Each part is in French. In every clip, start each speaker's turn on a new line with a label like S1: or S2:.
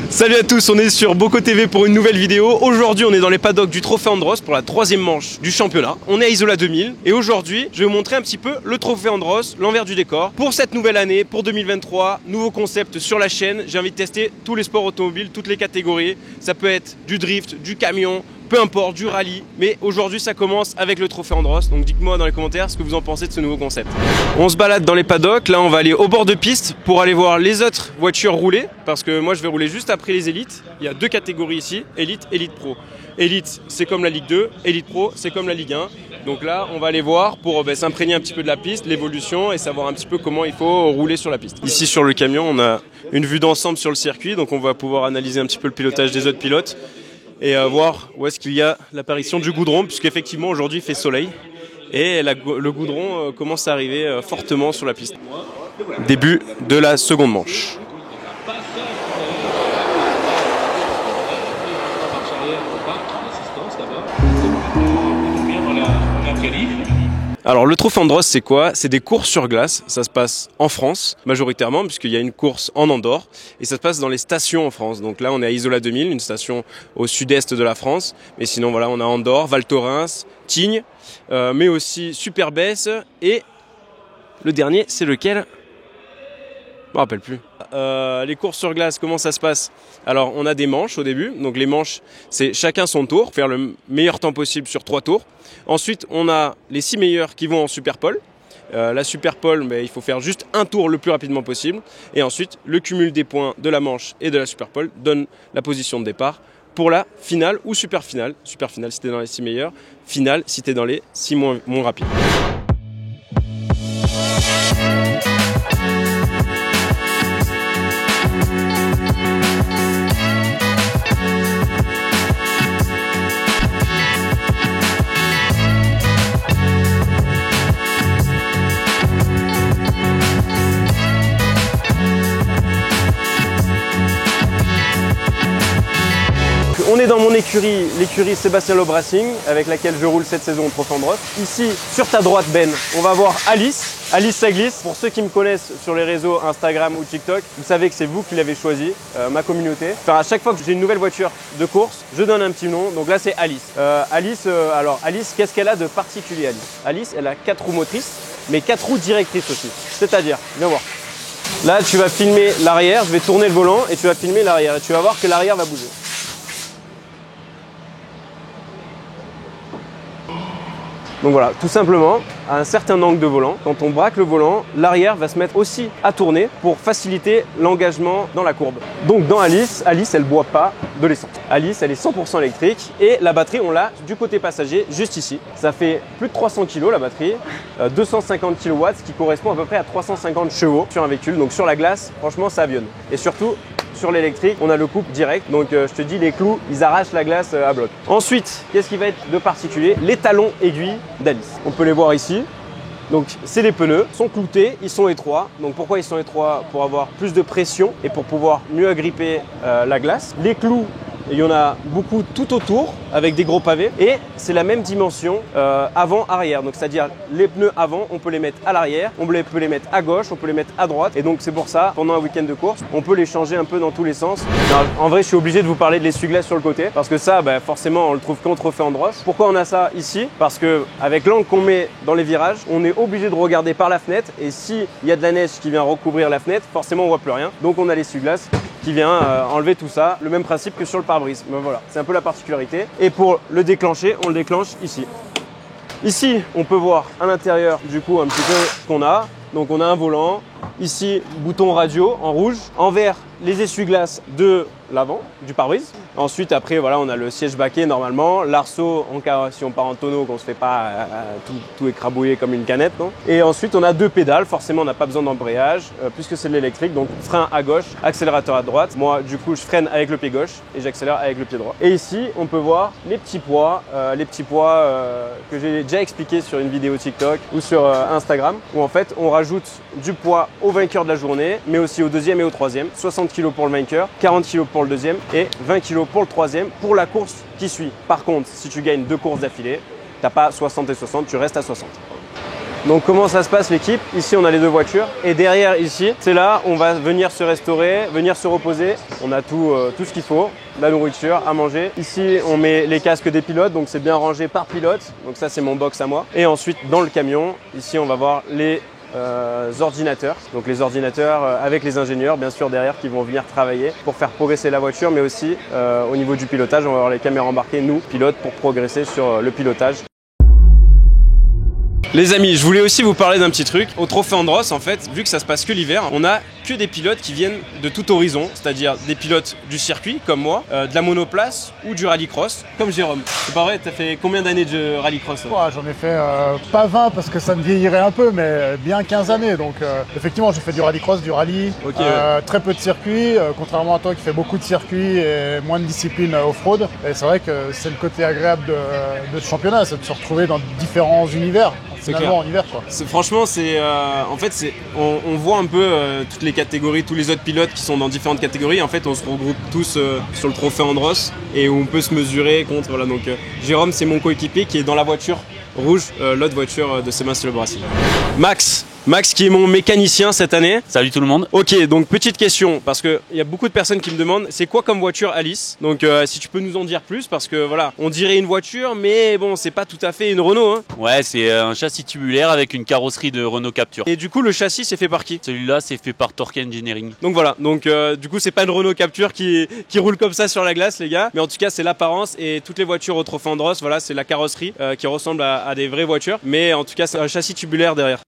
S1: Salut à tous, on est sur Boko TV pour une nouvelle vidéo. Aujourd'hui on est dans les paddocks du Trophée Andros pour la 3e manche du championnat. On est à Isola 2000 et aujourd'hui je vais vous montrer un petit peu le Trophée Andros, l'envers du décor. Pour cette nouvelle année, pour 2023, nouveau concept sur la chaîne. J'ai envie de tester tous les sports automobiles, toutes les catégories. Ça peut être du drift, du camion, peu importe, du rallye. Mais aujourd'hui ça commence avec le Trophée Andros. Donc dites-moi dans les commentaires ce que vous en pensez de ce nouveau concept. On se balade dans les paddocks, là on va aller au bord de piste pour aller voir les autres voitures rouler. Parce que moi je vais rouler juste après les élites. Il y a deux catégories ici, élite, élite pro. Élite c'est comme la Ligue 2, élite pro c'est comme la Ligue 1. Donc là on va aller voir pour s'imprégner un petit peu de la piste, l'évolution et savoir un petit peu comment il faut rouler sur la piste. Ici sur le camion on a une vue d'ensemble sur le circuit, donc on va pouvoir analyser un petit peu le pilotage des autres pilotes et voir où est-ce qu'il y a l'apparition du goudron, puisqu'effectivement aujourd'hui il fait soleil et le goudron commence à arriver fortement sur la piste. Début de la seconde manche. Alors le Trophée Andros c'est quoi? C'est des courses sur glace, ça se passe en France majoritairement puisqu'il y a une course en Andorre et ça se passe dans les stations en France. Donc là on est à Isola 2000, une station au sud-est de la France, mais sinon voilà on a Andorre, Val Thorens, Tignes, mais aussi Superbès et le dernier c'est lequel? Je me rappelle plus. Les courses sur glace, comment ça se passe? Alors on a des manches au début, donc les manches c'est chacun son tour, faire le meilleur temps possible sur 3 tours. Ensuite on a les 6 meilleurs qui vont en super pole. La super pole, il faut faire juste un tour le plus rapidement possible. Et ensuite le cumul des points de la manche et de la super pole donne la position de départ pour la finale ou super finale. Super finale si t'es dans les 6 meilleurs, finale si t'es dans les 6 moins rapides. On est dans mon écurie, l'écurie Sébastien Loeb Racing, avec laquelle je roule cette saison au Trophée Andros. Ici, sur ta droite Ben, on va voir Alice. Alice ça glisse. Pour ceux qui me connaissent sur les réseaux Instagram ou TikTok, vous savez que c'est vous qui l'avez choisi, ma communauté. Enfin, à chaque fois que j'ai une nouvelle voiture de course, je donne un petit nom. Donc là, c'est Alice. Alice, qu'est-ce qu'elle a de particulier, Alice? Alice, elle a 4 roues motrices, mais 4 roues directrices aussi. C'est-à-dire, viens voir. Là, tu vas filmer l'arrière, je vais tourner le volant et tu vas filmer l'arrière. Et tu vas voir que l'arrière va bouger. Donc voilà, tout simplement, à un certain angle de volant, quand on braque le volant, l'arrière va se mettre aussi à tourner pour faciliter l'engagement dans la courbe. Donc dans Alice, elle ne boit pas de l'essence. Alice, elle est 100% électrique et la batterie, on l'a du côté passager, juste ici. Ça fait plus de 300 kg la batterie, 250 kW, ce qui correspond à peu près à 350 chevaux sur un véhicule. Donc sur la glace, franchement, ça avionne. Et surtout, sur l'électrique, on a le couple direct, donc je te dis les clous, ils arrachent la glace à bloc. Ensuite, qu'est-ce qui va être de particulier? Les talons aiguilles d'Alice. On peut les voir ici. Donc c'est les pneus, sont cloutés, ils sont étroits. Donc pourquoi ils sont étroits? Pour avoir plus de pression et pour pouvoir mieux agripper la glace. Les clous, il y en a beaucoup tout autour avec des gros pavés et c'est la même dimension avant-arrière. Donc c'est-à-dire les pneus avant, on peut les mettre à l'arrière, on peut les mettre à gauche, on peut les mettre à droite. Et donc c'est pour ça, pendant un week-end de course, on peut les changer un peu dans tous les sens. Alors, en vrai, je suis obligé de vous parler de l'essuie-glace sur le côté parce que ça, forcément, on le trouve qu'en Trophée Andros. Pourquoi on a ça ici? Parce que avec l'angle qu'on met dans les virages, on est obligé de regarder par la fenêtre et s'il y a de la neige qui vient recouvrir la fenêtre, forcément on voit plus rien. Donc on a l'essuie-glace qui vient enlever tout ça, le même principe que sur le pare-brise. Mais voilà, c'est un peu la particularité. Et pour le déclencher, on le déclenche ici. Ici, on peut voir à l'intérieur du coup un petit peu ce qu'on a. Donc on a un volant, ici bouton radio en rouge, en vert les essuie-glaces de l'avant du pare-brise. Ensuite après voilà on a le siège baquet normalement, l'arceau en cas si on part en tonneau qu'on se fait pas tout écrabouiller comme une canette. Non, et ensuite on a 2 pédales, forcément on n'a pas besoin d'embrayage puisque c'est de l'électrique, donc frein à gauche, accélérateur à droite. Moi du coup je freine avec le pied gauche et j'accélère avec le pied droit. Et ici on peut voir les petits poids que j'ai déjà expliqué sur une vidéo TikTok ou sur Instagram où en fait on rajoute du poids au vainqueur de la journée mais aussi au deuxième et au troisième, 60 kg pour le vainqueur, 40 kg pour le deuxième et 20 kg pour le troisième pour la course qui suit. Par contre, si tu gagnes 2 courses d'affilée, tu n'as pas 60 et 60, tu restes à 60. Donc comment ça se passe l'équipe? Ici on a les 2 voitures et derrière ici, c'est là on va venir se restaurer, venir se reposer. On a tout ce qu'il faut, la nourriture, à manger. Ici on met les casques des pilotes, donc c'est bien rangé par pilote. Donc ça c'est mon box à moi. Et ensuite dans le camion, ici on va voir les ordinateurs. Donc les ordinateurs avec les ingénieurs bien sûr derrière qui vont venir travailler pour faire progresser la voiture, mais aussi au niveau du pilotage, on va avoir les caméras embarquées, nous pilotes, pour progresser sur le pilotage. Les amis, je voulais aussi vous parler d'un petit truc. Au Trophée Andros, en fait, vu que ça se passe que l'hiver, on a que des pilotes qui viennent de tout horizon, c'est-à-dire des pilotes du circuit, comme moi, de la monoplace ou du rallycross, comme Jérôme. C'est pas vrai, t'as fait combien d'années de rallycross?
S2: J'en ai fait pas 20 parce que ça me vieillirait un peu, mais bien 15 années. Donc effectivement, j'ai fait du rallycross, du rallye,
S1: okay,
S2: très peu de circuits, contrairement à toi qui fais beaucoup de circuits et moins de disciplines off-road. Et c'est vrai que c'est le côté agréable de ce championnat, c'est de se retrouver dans différents univers. Finalement en hiver quoi.
S1: Franchement c'est en fait on voit un peu toutes les catégories, tous les autres pilotes qui sont dans différentes catégories. En fait on se regroupe tous sur le Trophée Andros et où on peut se mesurer contre. Voilà, donc Jérôme c'est mon coéquipier qui est dans la voiture rouge, l'autre voiture de Sébastien Le Brassil. Max qui est mon mécanicien cette année.
S3: Salut tout le monde.
S1: Ok, donc petite question, parce qu'il y a beaucoup de personnes qui me demandent c'est quoi comme voiture Alice. Donc si tu peux nous en dire plus, parce que voilà, on dirait une voiture, mais bon, c'est pas tout à fait une Renault. Hein.
S3: Ouais, c'est un châssis tubulaire avec une carrosserie de Renault Captur.
S1: Et du coup, le châssis, c'est fait par qui?
S3: Celui-là, c'est fait par Torque Engineering.
S1: Donc voilà, donc du coup, c'est pas une Renault Captur qui roule comme ça sur la glace, les gars. Mais en tout cas, c'est l'apparence et toutes les voitures au Trophée Andros, voilà, c'est la carrosserie qui ressemble à des vraies voitures. Mais en tout cas, c'est un châssis tubulaire derrière.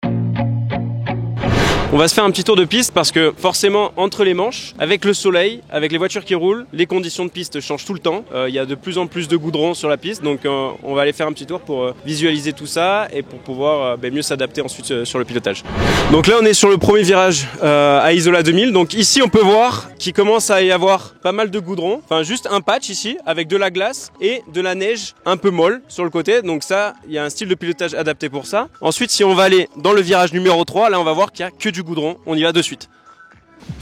S1: On va se faire un petit tour de piste parce que forcément entre les manches, avec le soleil, avec les voitures qui roulent, les conditions de piste changent tout le temps. Il y a de plus en plus de goudron sur la piste, donc on va aller faire un petit tour pour visualiser tout ça et pour pouvoir mieux s'adapter ensuite sur le pilotage. Donc là on est sur le premier virage à Isola 2000, donc ici on peut voir qu'il commence à y avoir pas mal de goudron, enfin juste un patch ici avec de la glace et de la neige un peu molle sur le côté, donc ça il y a un style de pilotage adapté pour ça. Ensuite si on va aller dans le virage numéro 3, là on va voir qu'il n'y a que du goudron, on y va de suite.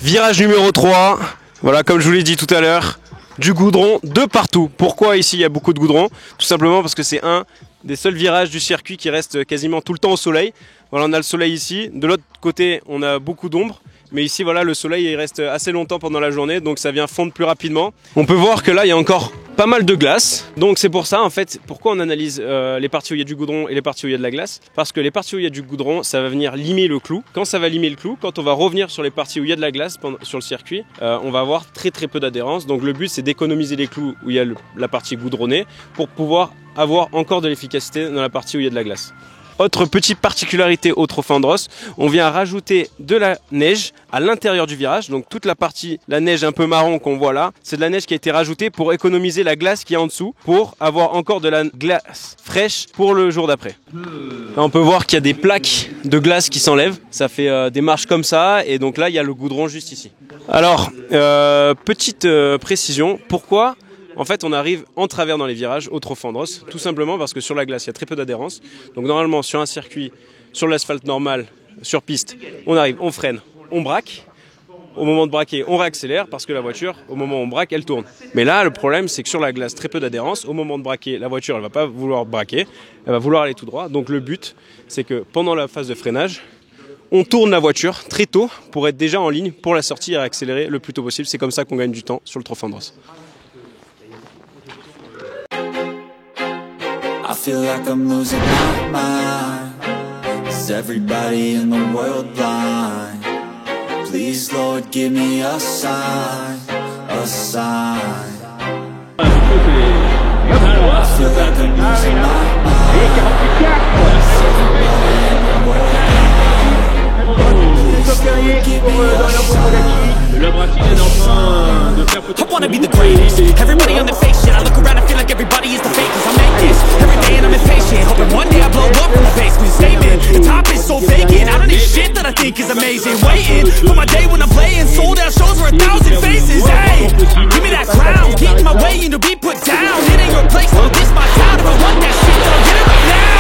S1: Virage numéro 3, voilà comme je vous l'ai dit tout à l'heure, du goudron de partout. Pourquoi ici il y a beaucoup de goudron? Tout simplement parce que c'est un des seuls virages du circuit qui reste quasiment tout le temps au soleil. Voilà, on a le soleil ici, de l'autre côté on a beaucoup d'ombre. Mais ici, voilà, le soleil il reste assez longtemps pendant la journée, donc ça vient fondre plus rapidement. On peut voir que là, il y a encore pas mal de glace. Donc c'est pour ça, en fait, pourquoi on analyse les parties où il y a du goudron et les parties où il y a de la glace. Parce que les parties où il y a du goudron, ça va venir limer le clou. Quand ça va limer le clou, quand on va revenir sur les parties où il y a de la glace sur le circuit, on va avoir très peu d'adhérence. Donc le but, c'est d'économiser les clous où il y a la partie goudronnée pour pouvoir avoir encore de l'efficacité dans la partie où il y a de la glace. Autre petite particularité au Trophée Andros, on vient rajouter de la neige à l'intérieur du virage. Donc toute la partie, la neige un peu marron qu'on voit là, c'est de la neige qui a été rajoutée pour économiser la glace qui est en dessous, pour avoir encore de la glace fraîche pour le jour d'après. Là, on peut voir qu'il y a des plaques de glace qui s'enlèvent. Ça fait des marches comme ça et donc là il y a le goudron juste ici. Alors, petite précision, pourquoi en fait, on arrive en travers dans les virages au Trophée Andros, tout simplement parce que sur la glace, il y a très peu d'adhérence. Donc normalement, sur un circuit, sur l'asphalte normal, sur piste, on arrive, on freine, on braque. Au moment de braquer, on réaccélère parce que la voiture, au moment où on braque, elle tourne. Mais là, le problème, c'est que sur la glace, très peu d'adhérence. Au moment de braquer, la voiture, elle va pas vouloir braquer, elle va vouloir aller tout droit. Donc le but, c'est que pendant la phase de freinage, on tourne la voiture très tôt pour être déjà en ligne pour la sortie et accélérer le plus tôt possible. C'est comme ça qu'on gagne du temps sur le Trophée Andros.
S4: I feel like I'm losing my mind. Is everybody in the world blind? Please, Lord, give me a sign, a sign. I feel like I'm losing my mind. Is everybody in the world blind? Please, Lord, give me a sign. I wanna be the greatest. Everybody on the fake shit. I look around and feel like everybody is the fakest. I make this every day and I'm impatient, hoping one day I blow up from the basement. Statement, the top is so vacant. I don't need shit that I think is amazing. Waiting for my day when I'm playing sold out shows for 1,000 faces. Hey, give me that crown, get my way and to be put down. It ain't your place, so this my town. If I want that shit, then I'll get it right now.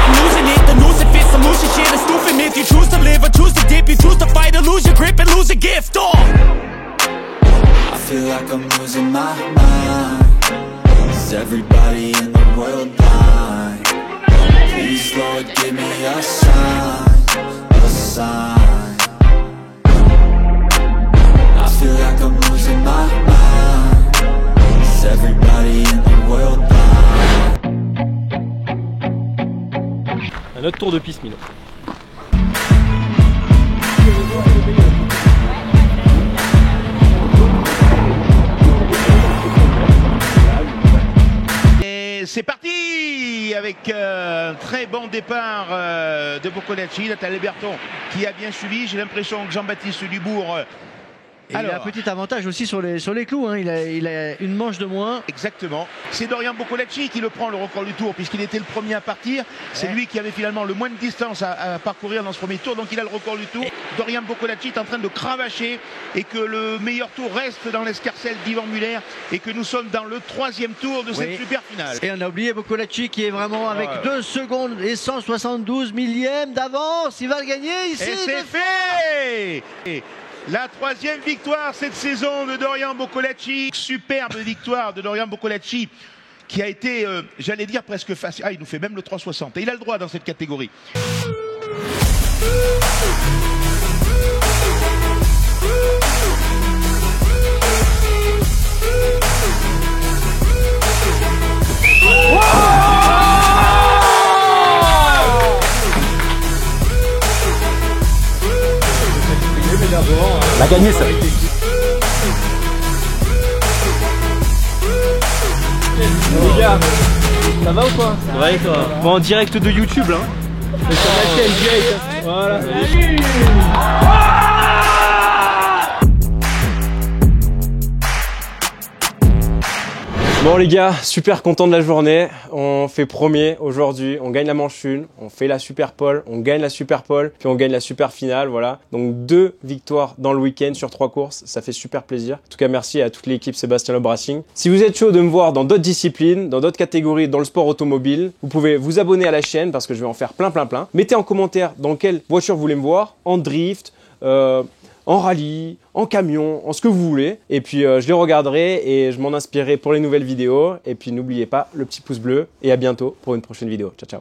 S4: I'm losing it, the noose it fits. I'm losing shit, a stupid myth. You choose to live or choose to dip. You choose to fight or lose your grip and lose a gift. I feel like I'm losing my mind. Is everybody in the world blind?
S5: Please, Lord, give me a sign, a sign. I feel like I'm losing my mind. Is everybody in the world blind?
S1: Un autre tour de piste, Milo.
S6: C'est parti avec un très bon départ de Boccolacci. Là, t'as Alberton qui a bien suivi. J'ai l'impression que Jean-Baptiste Dubourg...
S7: Il a un petit avantage aussi sur les clous, hein. il a une manche de moins.
S6: Exactement. C'est Dorian Boccolacci qui le prend le record du tour puisqu'il était le premier à partir. C'est lui qui avait finalement le moins de distance à parcourir dans ce premier tour. Donc il a le record du tour. Dorian Boccolacci est en train de cravacher et que le meilleur tour reste dans l'escarcelle d'Yvan Muller et que nous sommes dans le 3e tour de cette super finale.
S7: Et on a oublié Boccolacci qui est vraiment avec 2 secondes et 172 millièmes d'avance. Il va le gagner ici.
S6: Et c'est fait. Et la 3e victoire cette saison de Dorian Boccolacci. Superbe victoire de Dorian Boccolacci qui a été, j'allais dire, presque facile. Ah, il nous fait même le 3,60 et il a le droit dans cette catégorie.
S1: La gagné ça. Les gars, ça va ou quoi? Ouais et toi? Bon, en direct de YouTube là. Sur la chaîne direct. Voilà. Bon les gars, super content de la journée, on fait premier aujourd'hui, on gagne la manche 1, on fait la super pole, on gagne la super pole, puis on gagne la super finale, voilà. Donc 2 victoires dans le week-end sur 3 courses, ça fait super plaisir. En tout cas merci à toute l'équipe Sébastien Loeb Racing. Si vous êtes chaud de me voir dans d'autres disciplines, dans d'autres catégories dans le sport automobile, vous pouvez vous abonner à la chaîne parce que je vais en faire plein. Mettez en commentaire dans quelle voiture vous voulez me voir, en drift, en rallye, en camion, en ce que vous voulez. Et puis je les regarderai et je m'en inspirerai pour les nouvelles vidéos. Et puis n'oubliez pas le petit pouce bleu et à bientôt pour une prochaine vidéo. Ciao, ciao.